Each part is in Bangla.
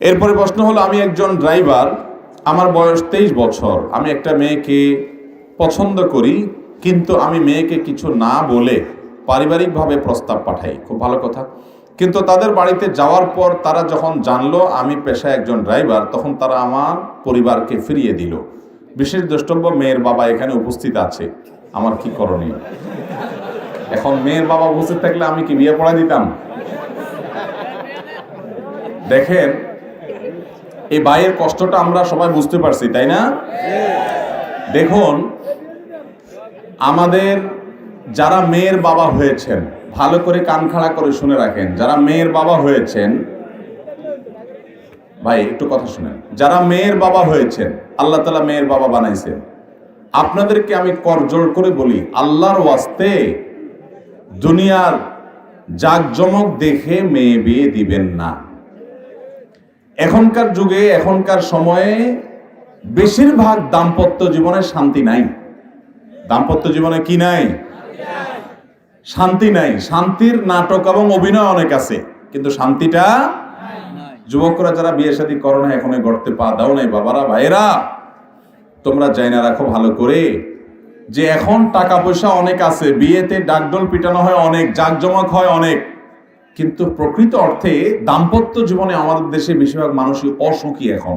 এরপরে প্রশ্ন হলো, আমি একজন ড্রাইভার, আমার বয়স 23 বছর, আমি একটা মেয়েকে পছন্দ করি, কিন্তু আমি মেয়েকে কিছু না বলে পারিবারিকভাবে প্রস্তাব পাঠাই। খুব ভালো কথা। কিন্তু তাদের বাড়িতে যাওয়ার পর তারা যখন জানলো আমি পেশায় একজন ড্রাইভার, তখন তারা আমার পরিবারকে ফিরিয়ে দিল। বিশেষ দ্রষ্টব্য, মেয়ের বাবা এখানে উপস্থিত আছে। আমার কি করণীয়? এখন মেয়ের বাবা উপস্থিত থাকলে আমি কি বিয়ে পড়াই দিতাম? দেখেন, এই ভাইয়ের কষ্টটা আমরা সবাই বুঝতে পারছি, তাই না? দেখুন, আমাদের যারা মেয়ের বাবা হয়েছেন, ভালো করে কান খাড়া করে শুনে রাখেন, যারা মেয়ের বাবা হয়েছেন, ভাই একটু কথা শুনেন, যারা মেয়ের বাবা হয়েছেন, আল্লাহ তাআলা মেয়ের বাবা বানাইছেন, আপনাদেরকে আমি করজোড় করে বলি, আল্লাহর ওয়াস্তে দুনিয়ার জাকজমক দেখে মেয়ে বিয়ে দিবেন না। এখনকার যুগে, এখনকার সময়ে বেশিরভাগ দাম্পত্য জীবনে শান্তি নাই। দাম্পত্য জীবনে কি নাই? শান্তি নাই। শান্তির নাটক এবং অভিনয় অনেক আছে, কিন্তু শান্তিটা যুবকরা যারা বিয়ে শাদী করো না, এখনো গড়তে পা দাও নাই, বাবারা ভাইয়েরা, তোমরা জানা রাখো ভালো করে যে এখন টাকা পয়সা অনেক আছে, বিয়েতে ডাকডোল পিটানো হয় অনেক, জাঁকজমক হয় অনেক, কিন্তু প্রকৃত অর্থে দাম্পত্য জীবনে আমাদের দেশে বেশিরভাগ মানুষই অসুখী এখন।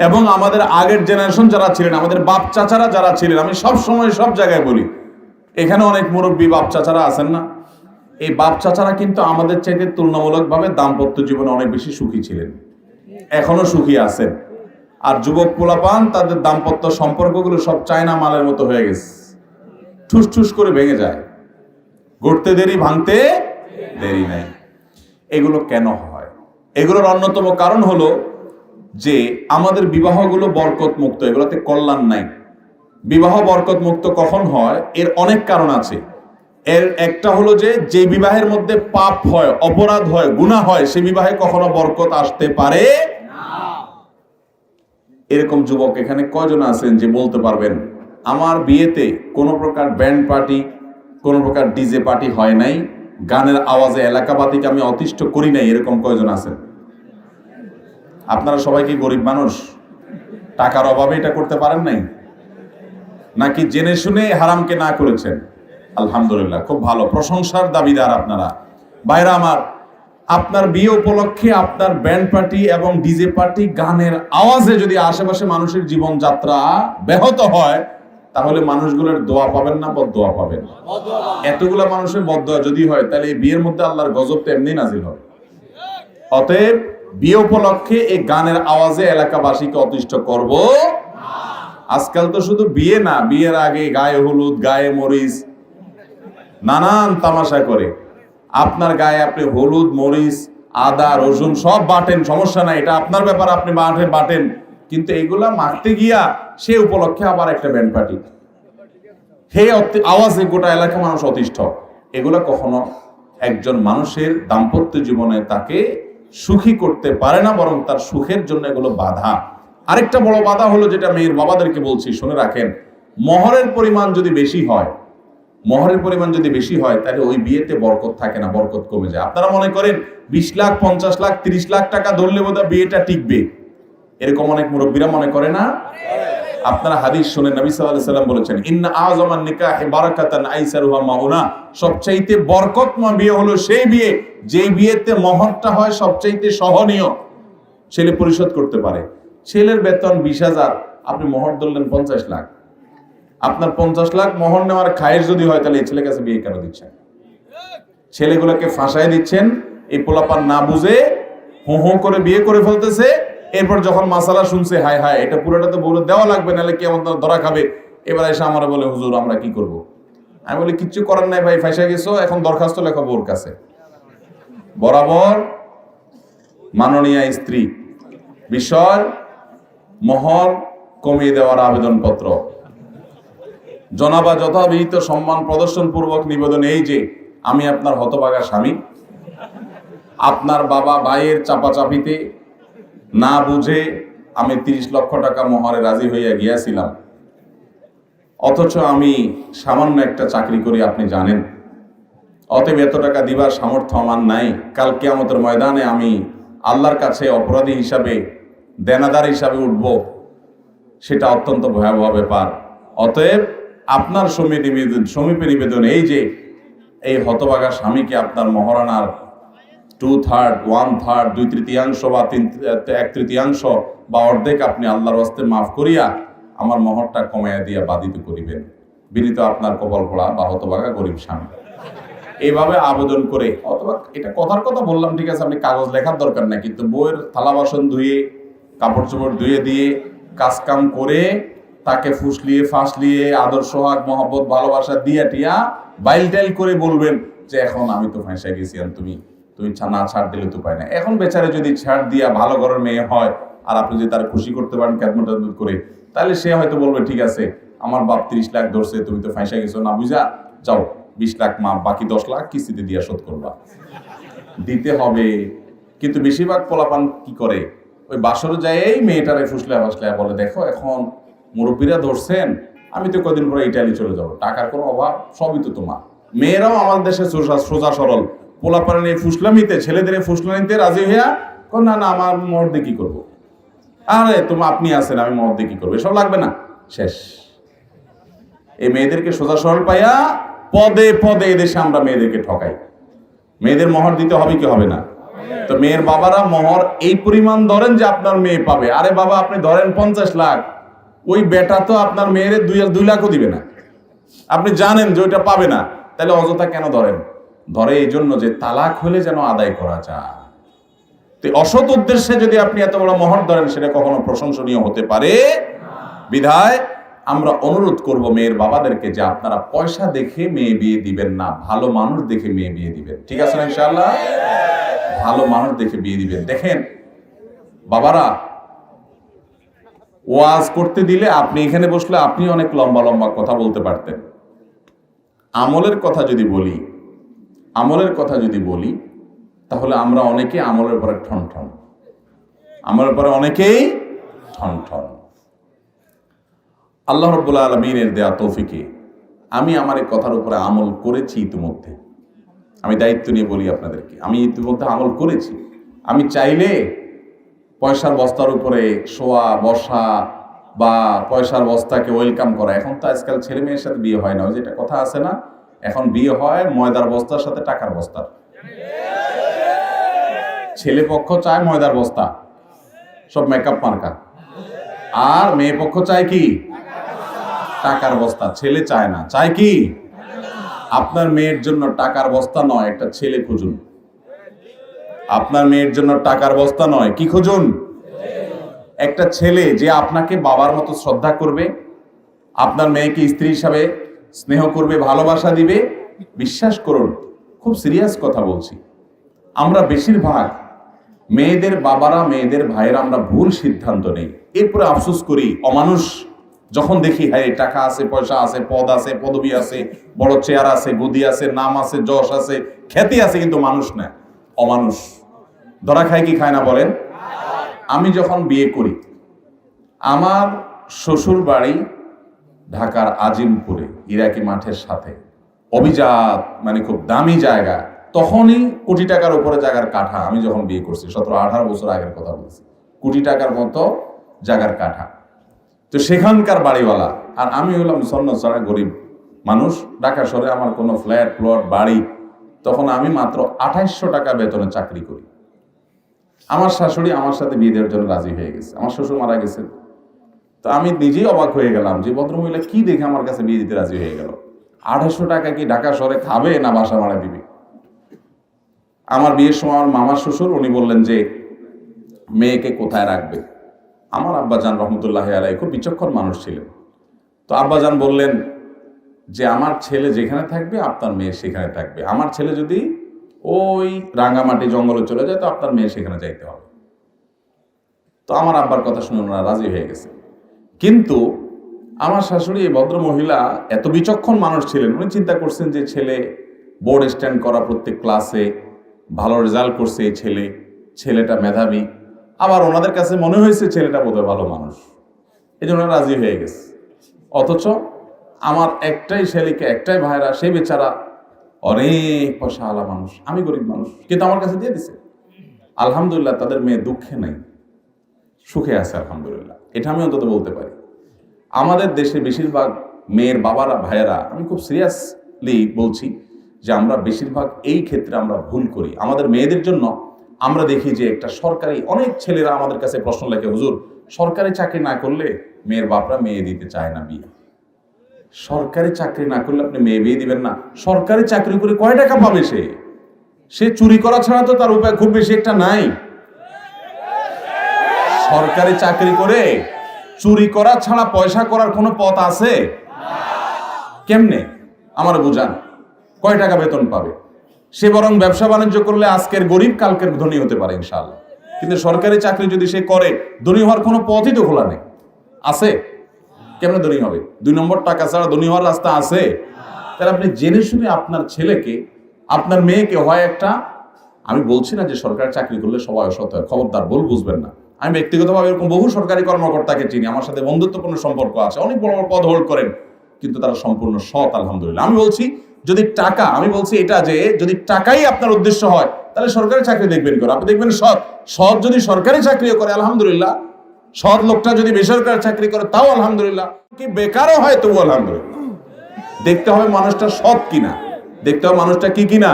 এবং আমাদের আগের জেনারেশন যারা ছিলেন, আমাদের বাপ চাচারা যারা ছিলেন, আমি সব সময় সব জায়গায় বলি, এখানে অনেক মুরব্বী বাপ চাচারা আছেন না, এই বাপ চাচারা কিন্তু আমাদের চাইতে তুলনামূলকভাবে দাম্পত্য জীবনে অনেক বেশি সুখী ছিলেন, এখনো সুখী আছেন। আর যুবক পোলাপান, তাদের দাম্পত্য সম্পর্কগুলো সব চায়না মালের মতো হয়ে গেছে, ঠুস ঠুস করে ভেঙে যায়, গড়তে দেরি ভাঙতে দেরি নাই। এগুলো কেন হয়? এগুলোর অন্যতম কারণ হলো যে আমাদের বিবাহগুলো বরকত মুক্ত, এগুলোতে কল্যাণ নাই। বিবাহ বরকত মুক্ত কখন হয়? এর অনেক কারণ আছে। এর একটা হলো যে বিবাহের মধ্যে পাপ হয়, অপরাধ হয়, গুনাহ হয়, সে বিবাহে কখনো বরকত আসতে পারে না। এরকম যুবক এখানে কয়জন আছেন যে বলতে পারবেন আমার বিয়েতে কোনো প্রকার ব্যান্ড পার্টি, কোনো প্রকার ডিজে পার্টি হয় নাই, গানের আওয়াজে এলাকাবাসীকে আমি অতিষ্ঠ করি নাই? এরকম কয়জন আছেন? আপনারা সবাই কি গরিব মানুষ? টাকার অভাবে এটা করতে পারেন নাই, নাকি জেনে শুনে হারামকে না করেছেন? আলহামদুলিল্লাহ, খুব ভালো, প্রশংসার দাবিদার আপনারা। ভাইরা আমার, আপনার বিয়ে উপলক্ষে আপনার ব্যান্ড পার্টি এবং ডিজে পার্টি গানের আওয়াজে যদি আশেপাশে মানুষের জীবনযাত্রা ব্যাহত হয়, তাহলে মানুষগুলোর দোয়া পাবেন না বদদোয়া পাবেন? এতগুলা মানুষের বদদোয়া যদি হয়, তাহলে এই বিয়ের মধ্যে আল্লাহর গজব তো এমনি নাজিল হবে। অতএব বিয়ে উপলক্ষে এই গানের আওয়াজে এলাকাবাসীকে অতিষ্ঠ করব। আজকাল তো শুধু বিয়ে না, বিয়ের আগে গায়ে হলুদ, গায়ে মরিচ, নানান তামাশা করে। আপনার গায়ে আপনি হলুদ, মরিচ, আদা, রসুন সব বাটেন, সমস্যা নাই, এটা আপনার ব্যাপার, আপনি বাটেন, কিন্তু এগুলা মাখতে গিয়া সে উপলক্ষে আবার একটা ব্যান্ড পার্টি, হে আওয়াজে গোটা এলাকা মানুষ অতিষ্ঠ। এগুলা কখনো একজন মানুষের দাম্পত্য জীবনে তাকে সুখী করতে পারে না, বরং তার সুখের জন্য এগুলো বাধা। আরেকটা বড় বাধা হলো, যেটা মেয়ের বাবাদেরকে বলছি, শুনে রাখেন, মহরের পরিমাণ যদি বেশি হয়, মহরের পরিমাণ যদি বেশি হয়, তাহলে ওই বিয়েতে বরকত থাকে না, বরকত কমে যায়। আপনারা মনে করেন 20 লাখ, 50 লাখ, 30 লাখ টাকা ধরলে বোধহয় বিয়েটা টিকবে, এরকম অনেক মুরব্বীরা মনে করে না? আপনারা হাদিস শুনেন, নবী সাল্লাল্লাহু আলাইহি ওয়াসাল্লাম বলেছেন, ইন্না আযমান নিকাহি বারাকাতান আইসারুহা মাউনা, সবচাইতে বরকতময় বিয়ে হলো সেই বিয়ে যেই বিয়েতে মহরটা হয় সবচাইতে সহনীয়, ছেলে পরিশোধ করতে পারে। ছেলের বেতন 20,000, আপনি মোহর ধরলেন 50 লাখ, আপনার 50 লাখ মোহর নেওয়ার খায়েশ যদি হয়, তাহলে এই ছেলের কাছে বিয়ে কেন দিচ্ছেন? ছেলেগুলোকে ফাঁসায় দিচ্ছেন, এই পোলাপান না বুঝে হো হো করে বিয়ে করে ফেলতেছে। এরপর যখন মাসালা শুনছে, হায় হায়, এটা পুরোটা তো বলে দেওয়া লাগবে, নাহলে কি আমাদের ধরা খাবে। এবার এসে আমার বলে, হুজুর আমরা কি করব? আমি বলি, কিচ্ছু করার নাই ভাই, ফাঁসা গেছো, এখন দরখাস্ত লেখো বোর কাছে, বরাবর মাননীয় স্ত্রী, বিষয় মোহর কমিয়ে দেওয়ার আবেদনপত্র, জনাবা যথাবিহিত সম্মান প্রদর্শন পূর্বক নিবেদন এই যে, আমি আপনার হতভাগা স্বামী, আপনার বাবা ভাইয়ের চাপাচাপিতে না বুঝে আমি 30 লক্ষ টাকা মোহরে রাজি হইয়া গিয়াছিলাম, অথচ আমি সামান্য একটা চাকরি করি, আপনি জানেন, অতএব এত টাকা দিবার সামর্থ্য আমার নাই। কাল কিয়ামতের ময়দানে আমি আল্লাহর কাছে অপরাধী হিসাবে, দেনাদার হিসাবে উঠব, সেটা অত্যন্ত ভয়াবহ ব্যাপার। অতএব আপনার সমীপে নিবেদন এই যে এই হতভাগা স্বামীকে আপনার মহারানার 2/3, 1/3, 2/3 বা 1/3 বা অর্ধেক আপনি আল্লাহর ওয়াস্তে মাফ করিয়া আমার মহরটা কমাইয়া দিয়া বাধিত করিবেন। বিনীত আপনার কপাল পড়া বা হতভাগা গরিব স্বামী। এইভাবে আবেদন করে, অথবা এটা কথার কথা বললাম, ঠিক আছে, আপনি কাগজ লেখার দরকার নাই, কিন্তু বইয়ের থালা বাসন ধুয়ে, কাপড় চোপড় ধুয়ে দিয়ে, কাজ কাম করে, তাকে ফুসলিয়ে ফাঁসলিয়ে আদর সোহাগ মহব্বত ভালোবাসা দিয়া টিয়া বাইল টাইল করে বলবেন যে এখন আমি তো ফাঁসা গেছি, আর তুমি না ছাড় দিলে তো পায় না। এখন বেচারে যদি ছাড় দিয়া ভালো ঘরের মেয়ে হয় আর আপনি যদি তার খুশি করতে পারেন ক্যাদমত করে, তাহলে সে হয়তো বলবে ঠিক আছে, আমার বাপ 30 লাখ ধরছে, তুমি তো ফাঁসা গেছো, না বুঝা যাও 20 লাখ মাপ, বাকি 10 লাখ কিস্তিতে দিয়া শোধ করবা। দিতে হবে। কিন্তু বেশিরভাগ পোলাপান কি করে, ওই বাসরে যায় এই মেয়েটারে ফুসলা ফাসলা বলে, দেখো এখন মুরব্বীরা ধরছেন, আমি তো কদিন পরে ইটালি চলে যাবো, টাকার কোনো অভাব, সবই তো তোমার। মেয়েরাও আমাদের দেশে সোজা সরল, পোলাপানের এই ফুসলামিতে, ছেলেদের ফুসলামিতে রাজি হইয়া না না আমার মহর দিয়ে কি করবো, আরে আপনি আছেন, আমি মহর দিয়ে কি করবো, এসব লাগবে না, শেষ। এই মেয়েদেরকে সোজা সরল পাইয়া পদে পদে এদেশে আমরা মেয়েদেরকে ঠকাই। মেয়েদের মহর দিতে হবে কি হবে না? তো মেয়ের বাবারা মহর এই পরিমাণ ধরেন যে আপনার মেয়ে পাবে। আরে বাবা, আপনি ধরেন 50 লাখ, ওই বেটা তো আপনার মেয়ের 2 লাখও দিবে না। আপনি জানেন যে ওইটা পাবে না, তাহলে অযথা কেন ধরেন? ধরে এই জন্য যে তালাক হলে যেন আদায় করা যায়। তো অসৎ উদ্দেশ্যে যদি আপনি এত বড় মহর ধরেন, সেটা কখনো প্রশংসনীয় হতে পারে বিধায় আমরা অনুরোধ করব মেয়ের বাবাদেরকে যে আপনারা পয়সা দেখে মেয়ে বিয়ে দিবেন না, ভালো মানুষ দেখে মেয়ে বিয়ে দিবেন। ঠিক আছে না? ইনশাআল্লাহ ভালো মানুষ দেখে বিয়ে দিবেন। দেখেন বাবারা, ওয়াজ করতে দিলে আপনি এখানে বসলে আপনি অনেক লম্বা লম্বা কথা বলতে পারতেন। আমলের কথা যদি বলি তাহলে আমরা অনেকে আমলের পরে ঠন আমলের পরে অনেকেই ঠন। আল্লাহ রাব্বুল আলামিনের দেয়া তৌফিকে আমি আমার এই কথার উপরে আমল করেছি ইতিমধ্যে। আমি দায়িত্ব নিয়ে বলি আপনাদেরকে, আমি ইতিমধ্যে আমল করেছি। আমি চাইলে পয়সার বস্তার উপরে শোয়া বসা বা পয়সার বস্তাকে ওয়েলকাম করা, এখন তো আজকাল ছেলে মেয়ের সাথে বিয়ে হয় না, ওই যেটা কথা আছে না, এখন বিয়ে হয় ময়দার বস্তার সাথে টাকার বস্তার। ছেলে পক্ষ চায় ময়দার বস্তা, সব মেকআপ মার্কা, আর মেয়ে পক্ষ চায় কি? টাকার বস্তা। ছেলে চায় না, চায় কি? আপনার মেয়ের জন্য টাকার বস্তা নয়, একটা ছেলে খুঁজুন। আপনার মেয়ের জন্য টাকার বস্তা নয়, কি খুঁজুন? একটা ছেলে যে আপনাকে বাবার মতো শ্রদ্ধা করবে, আপনার মেয়েকে স্ত্রী হিসাবে স্নেহ করবে, ভালোবাসা দিবে। বিশ্বাস করুন, খুব সিরিয়াস কথা বলছি, আমরা বেশিরভাগ মেয়েদের বাবারা, মেয়েদের ভাইয়েরা আমরা ভুল সিদ্ধান্ত নেই, এরপরে আফসোস করি। অমানুষ যখন দেখি, হ্যাঁ টাকা আছে, পয়সা আছে, পদ আছে, পদবি আছে, বড় চেয়ার আছে, গদি আছে, নাম আছে, যশ আছে, খ্যাতি আছে, কিন্তু মানুষ না, অমানুষ। ধরা খায় কি খায় না বলেন? আমি যখন বিয়ে করি, আমার শ্বশুর বাড়ি ঢাকার আজিমপুরে, ইরাকি মাঠের সাথে, অভিজাত, মানে খুব দামি জায়গা। তখনই কোটি টাকার উপরে জায়গার কাঠা। আমি যখন বিয়ে করছি 17-18 বছর আগের কথা বলছি, কোটি টাকার মতো জায়গার কাঠা। তো সেখানকার বাড়িওয়ালা, আর আমি হলাম সন্ন্যসারা গরিব মানুষ। ঢাকা শহরে আমার কোনো ফ্ল্যাট প্লট বাড়ি, তখন আমি মাত্র 2800 টাকা বেতনে চাকরি করি। আমার শাশুড়ি আমার সাথে বিয়ে দেওয়ার জন্য রাজি হয়ে গেছে। আমার শ্বশুর মারা গেছে, তো আমি নিজেই অবাক হয়ে গেলাম যে ভদ্রমহিলা কি দেখে আমার কাছে বিয়ে দিতে রাজি হয়ে গেল। 2800 টাকা কি ঢাকা শহরে খাবে না বাসা ভাড়া দিবে? আমার বিয়ের সময় আমার মামার শ্বশুর, উনি বললেন যে মেয়েকে কোথায় রাখবে। আমার আব্বাজান রহমতুল্লাহ আলাইহি খুব বিচক্ষণ মানুষ ছিলেন। তো আব্বাজান বললেন যে আমার ছেলে যেখানে থাকবে আপনার মেয়ে সেখানে থাকবে। আমার ছেলে যদি ওই রাঙ্গামাটি জঙ্গলে চলে যায়, তো আপনার মেয়ে সেখানে যাইতে হবে। তো আমার আব্বার কথা শুনে ওনারা রাজি হয়ে গেছে। কিন্তু আমার শাশুড়ি, এই ভদ্র মহিলা এত বিচক্ষণ মানুষ ছিলেন, উনি চিন্তা করছেন যে ছেলে বোর্ড স্ট্যান্ড করা, প্রত্যেক ক্লাসে ভালো রেজাল্ট করছে, এই ছেলেটা মেধাবী, আবার ওনাদের কাছে মনে হয়েছে ছেলেটা বোধহয় ভালো মানুষ, এই জন্য রাজি হয়ে গেছে। অথচ আমার একটাই ছেলেকে, একটাই ভাইরা, সেই বেচারা অনেক পয়সা আলা মানুষ, আমি গরিব মানুষ, কিন্তু আমার কাছে দিয়ে দিছে। আলহামদুলিল্লাহ তাদের মেয়ে দুঃখে নাই, সুখে আছে আলহামদুলিল্লাহ। এটা আমি অন্তত বলতে পারি। আমাদের দেশে বেশিরভাগ মেয়ের বাবারা, ভাইয়েরা, আমি খুব সিরিয়াসলি বলছি যে আমরা বেশিরভাগ এই ক্ষেত্রে আমরা ভুল করি। আমাদের মেয়েদের জন্য আমরা দেখি যে একটা সরকারি, অনেক ছেলেরা আমাদের কাছে প্রশ্ন লেখে, হুজুর সরকারি চাকরি না করলে মেয়ের বাপরা মেয়ে দিতে চায় না বিয়ে। সরকারি চাকরি না করলে আপনি মেয়ে বিয়ে দিবেন না? সরকারি চাকরি করে কয় টাকা পাবে সে চুরি করা ছাড়া তো তার উপায় খুব বেশি একটা নাই। সরকারি চাকরি করে চুরি করা ছাড়া পয়সা করার কোনো পথ আছে? কেমনে আমার বুঝান, কয় টাকা বেতন পাবে? সে বরং ব্যবসা বাণিজ্য করলে আজকের গরিব কালকের ধনী হতে পারে ইনশাআল্লাহ। কিন্তু সরকারি চাকরি যদি সে করে, ধনী হওয়ার কোনো পথই তো খোলা নেই। আছে? কেমনে ধনী হবে? 2 নম্বর টাকা ছাড়া ধনী হওয়ার রাস্তা আছে? তাহলে আপনি জেনে শুনে আপনার ছেলেকে, আপনার মেয়েকে হয় একটা, আমি বলছি না যে সরকারি চাকরি করলে সবাই অসৎ হয়, খবরদার, ভুল বুঝবেন না। আমি ব্যক্তিগতভাবে এরকম বহু সরকারি কর্মকর্তাকে চিনি, আমার সাথে বন্ধুত্বপূর্ণ সম্পর্ক আছে, অনেক বড় বড় পদ হোল্ড করেন, কিন্তু তারা সম্পূর্ণ সৎ আলহামদুলিল্লাহ। আমি বলছি যদি টাকা, আমি বলছি এটা যে যদি টাকাই আপনার উদ্দেশ্য হয় তাহলে সরকারি চাকরি দেখবেন করে, আপনি দেখবেন সৎ যদি সরকারি চাকরিও করে আলহামদুলিল্লাহ, সৎ লোকটা যদি বেসরকারি চাকরি করে তাও আলহামদুলিল্লাহ, কি বেকারও হয় তবু আলহামদুলিল্লাহ। দেখতে হবে মানুষটা সৎ কিনা, দেখতে হবে মানুষটা কি কিনা,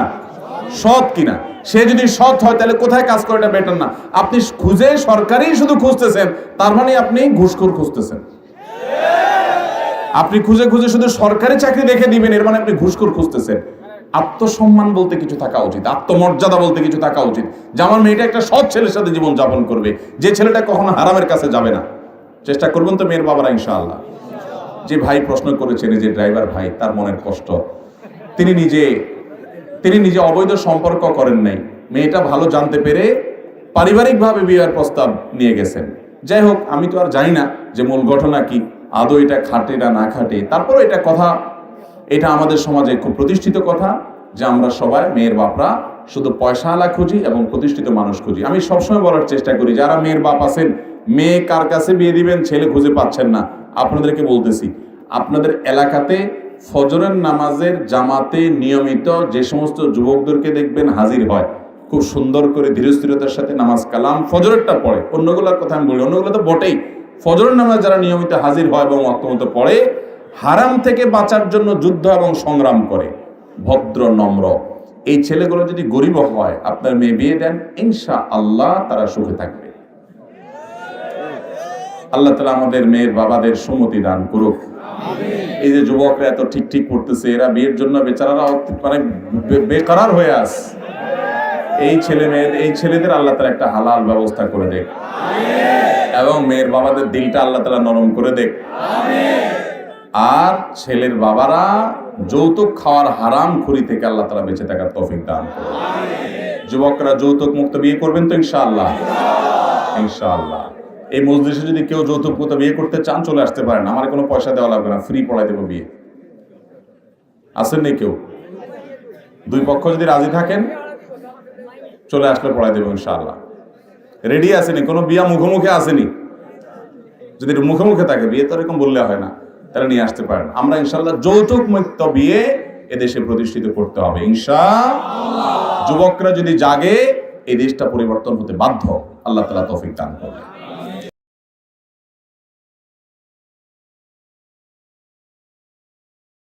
সৎ কিনা। সে যদি সৎ হয় তাহলে কোথায় কাজ করে, এটা বেটার না? আপনি খুঁজে সরকারি শুধু খুঁজতেছেন, তার মানে আপনি ঘুষখোর খুঁজতেছেন। আপনি খুঁজে খুঁজে শুধু সরকারি চাকরি দেখে দিবেন, এর মানে আপনি ঘুষখোর খুঁজতেছেন। আত্মসম্মান বলতে কিছু থাকা উচিত, আত্মমর্যাদা বলতে কিছু থাকা উচিত, যে আমার মেয়েটা একটা সৎ ছেলের সাথে জীবন যাপন করবে, যে ছেলেটা কখনো হারামের কাছে যাবে না। চেষ্টা করবেন তো মেয়ের বাবারা ইনশাআল্লাহ। যে ভাই প্রশ্ন করেছেন, যে ড্রাইভার ভাই, তার মনের কষ্ট, তিনি নিজে অবৈধ সম্পর্ক করেন নাই, মেয়েটা ভালো জানতে পেরে পারিবারিকভাবে বিয়ের প্রস্তাব নিয়ে গেছেন। যাই হোক, আমি তো আর জানি না যে মূল ঘটনা কি, আদৌ এটা খাটে না না খাটে। তারপরে এটা কথা, এটা আমাদের সমাজে খুব প্রতিষ্ঠিত কথা যে আমরা সবাই মেয়ের বাপরা শুধু পয়সাওয়ালা খুঁজি এবং প্রতিষ্ঠিত মানুষ খুঁজি। আমি সবসময় বলার চেষ্টা করি, যারা মেয়ের বাপ আছেন, মেয়ে কার কাছে বিয়ে দিবেন, ছেলে খুঁজে পাচ্ছেন না, আপনাদেরকে বলতেছি, আপনাদের এলাকাতে ফজরের নামাজের জামাতে নিয়মিত যে সমস্ত যুবকদেরকে দেখবেন হাজির হয়, খুব সুন্দর করে ধীরস্থিরতার সাথে নামাজ কালাম ফজরেরটা পড়ে, অন্যগুলোর কথা আমি বলি, অন্যগুলো তো বটেই, ফজরের নামাজ যারা নিয়মিত হাজির হয় এবং ওয়াক্তমতো পড়ে, হারাম থেকে বাঁচার জন্য যুদ্ধ এবং সংগ্রাম করে, ভদ্র নম্র, এই ছেলেগুলো যদি গরিব হয়, আপনার মেয়ে বিয়ে দেন, ইনশাআল্লাহ তারা সুখে থাকবে। আল্লাহ তাআলা আমাদের মেয়ের বাবাদের সুমতি দান করুক। এই যে যুবকরা এত ঠিক ঠিক করতেছে, এরা বিয়ের জন্য বেচারারা মানে বেকারার হয়ে আস, এই ছেলেদের আল্লাহ তাআলা একটা হালাল ব্যবস্থা করে দেখ, এবং মেয়ের বাবাদের দিলটা আল্লাহ তাআলা নরম করে দেখ। আর ছেলের বাবারা যৌতুক খাওয়ার হারাম খুরি থেকে আল্লাহ তাআলা বেঁচে থাকার তৌফিক দান করুন। যুবকরা যৌতুক মুক্ত বিয়ে করবেন তো ইনশাআল্লাহ? ইনশাআল্লাহ। এই মজলিসে যদি কেউ যৌতুক মুক্ত বিয়ে করতে চান, চলে আসতে পারেন, আমার কোনো পয়সা দেওয়া লাগবে না, ফ্রি পড়াই দেবো বিয়ে। আসেন নি কেউ? দুই পক্ষ যদি রাজি থাকেন, চলে আসলে পড়াই দেবো ইনশাআল্লাহ। রেডি আসেনি? কোনো বিয়া মুখোমুখি আসেনি? যদি মুখোমুখি থাকে, বিয়ে তো এরকম বললে হয় না, তারা নিয়ে আসতে পারেন। আমরা ইনশাআল্লাহ যৌতুক মুক্ত বিয়ে এদেশে প্রতিষ্ঠিত করতে হবে ইনশাআল্লাহ। যুবকরা যদি জাগে, এই দেশটা পরিবর্তন হতে বাধ্য। আল্লাহ তাআলা তৌফিক দান করবেন।